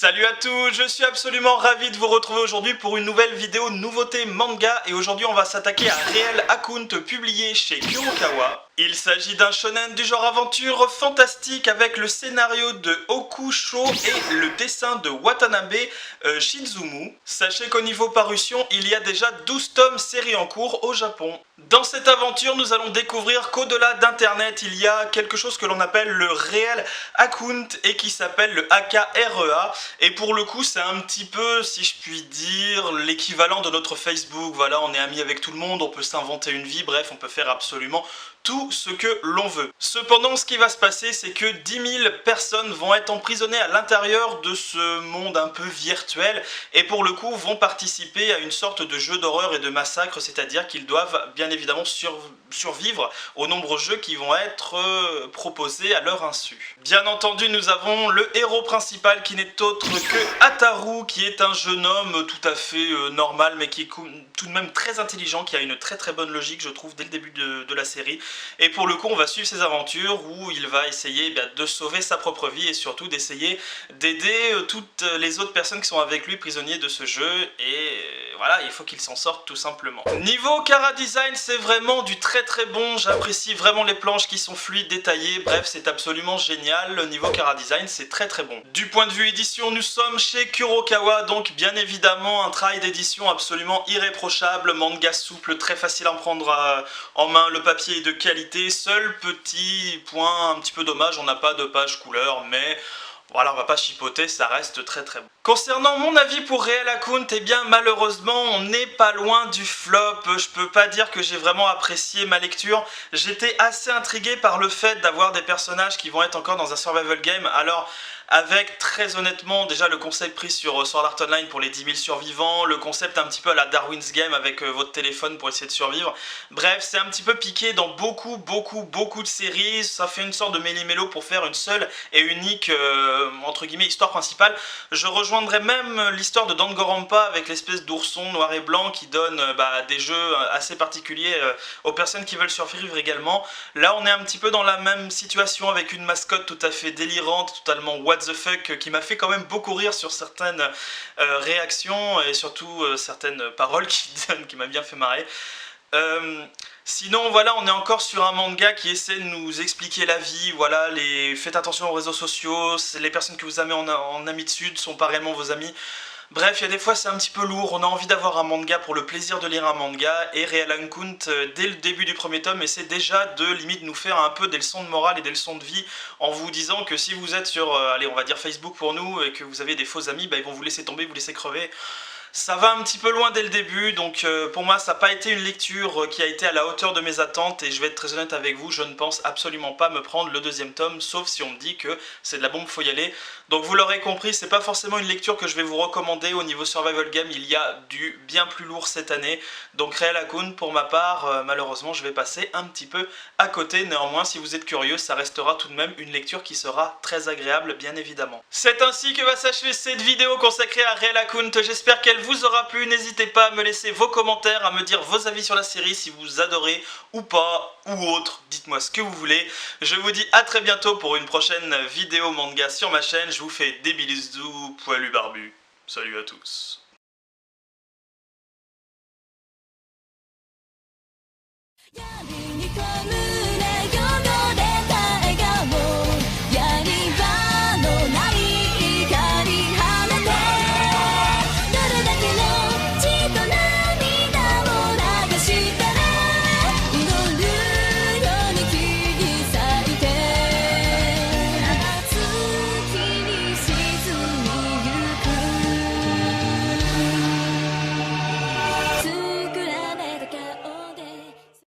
Salut à tous, je suis absolument ravi de vous retrouver aujourd'hui pour une nouvelle vidéo nouveauté manga et aujourd'hui on va s'attaquer à Real Account publié chez Kurokawa. Il s'agit d'un shonen du genre aventure fantastique avec le scénario de Okusho et le dessin de Watanabe Shizumu. Sachez qu'au niveau parution, il y a déjà 12 tomes série en cours au Japon. Dans cette aventure, nous allons découvrir qu'au-delà d'internet, il y a quelque chose que l'on appelle le Real Account et qui s'appelle le AKREA. Et pour le coup, c'est un petit peu, si je puis dire, l'équivalent de notre Facebook. Voilà, on est amis avec tout le monde, on peut s'inventer une vie, bref, on peut faire absolument tout ce que l'on veut. Cependant, ce qui va se passer, c'est que 10 000 personnes vont être emprisonnées à l'intérieur de ce monde un peu virtuel et pour le coup vont participer à une sorte de jeu d'horreur et de massacre, c'est-à-dire qu'ils doivent bien évidemment survivre aux nombreux jeux qui vont être proposés à leur insu. Bien entendu, nous avons le héros principal qui n'est autre que Ataru, qui est un jeune homme tout à fait normal, mais qui est tout de même très intelligent, qui a une très bonne logique, je trouve, dès le début de la série. Et pour le coup, on va suivre ses aventures où il va essayer de sauver sa propre vie et surtout d'essayer d'aider toutes les autres personnes qui sont avec lui, prisonniers de ce jeu. Et voilà, il faut qu'il s'en sorte tout simplement. Niveau Chara Design, c'est vraiment du très bon. J'apprécie vraiment les planches qui sont fluides, détaillées. Bref, c'est absolument génial. Le niveau Chara Design, c'est très bon. Du point de vue édition, nous sommes chez Kurokawa, donc bien évidemment un travail d'édition absolument irréprochable. Manga souple, très facile à prendre en main. Le papier est de qualité. Seul petit point un petit peu dommage, on n'a pas de page couleur, mais voilà, on va pas chipoter, ça reste très bon. Concernant mon avis pour Real Account, eh bien malheureusement on n'est pas loin du flop. Je peux pas dire que j'ai vraiment apprécié ma lecture. J'étais assez intrigué par le fait d'avoir des personnages qui vont être encore dans un survival game. Alors avec très honnêtement déjà le concept pris sur Sword Art Online pour les 10 000 survivants, le concept un petit peu à la Darwin's Game avec votre téléphone pour essayer de survivre. Bref, c'est un petit peu piqué dans beaucoup de séries. Ça fait une sorte de méli-mélo pour faire une seule et unique entre guillemets histoire principale. Je rejoindrai même l'histoire de Danganronpa avec l'espèce d'ourson noir et blanc qui donne des jeux assez particuliers aux personnes qui veulent survivre également. Là on est un petit peu dans la même situation avec une mascotte tout à fait délirante, totalement what the fuck, qui m'a fait quand même beaucoup rire sur certaines réactions et surtout certaines paroles qu'il donne, qui m'a bien fait marrer. Sinon voilà, on est encore sur un manga qui essaie de nous expliquer la vie, voilà, faites attention aux réseaux sociaux, les personnes que vous avez en amis de sud sont pas réellement vos amis. Bref, il y a des fois c'est un petit peu lourd, on a envie d'avoir un manga pour le plaisir de lire un manga, et Real Account, dès le début du premier tome, essaie déjà de limite nous faire un peu des leçons de morale et des leçons de vie, en vous disant que si vous êtes sur, allez on va dire Facebook pour nous, et que vous avez des faux amis, ils vont vous laisser tomber, vous laisser crever. Ça va un petit peu loin dès le début, donc pour moi ça n'a pas été une lecture qui a été à la hauteur de mes attentes et je vais être très honnête avec vous, je ne pense absolument pas me prendre le deuxième tome, sauf si on me dit que c'est de la bombe, faut y aller. Donc vous l'aurez compris, c'est pas forcément une lecture que je vais vous recommander. Au niveau survival game, il y a du bien plus lourd cette année, donc Real Account pour ma part, malheureusement je vais passer un petit peu à côté. Néanmoins si vous êtes curieux, ça restera tout de même une lecture qui sera très agréable bien évidemment. C'est ainsi que va s'achever cette vidéo consacrée à Real Account, j'espère qu'elle vous aura plu. N'hésitez pas à me laisser vos commentaires, à me dire vos avis sur la série, si vous adorez ou pas, ou autre, dites-moi ce que vous voulez. Je vous dis à très bientôt pour une prochaine vidéo manga sur ma chaîne, je vous fais des bisous poilus barbus. Salut à tous. Yeah.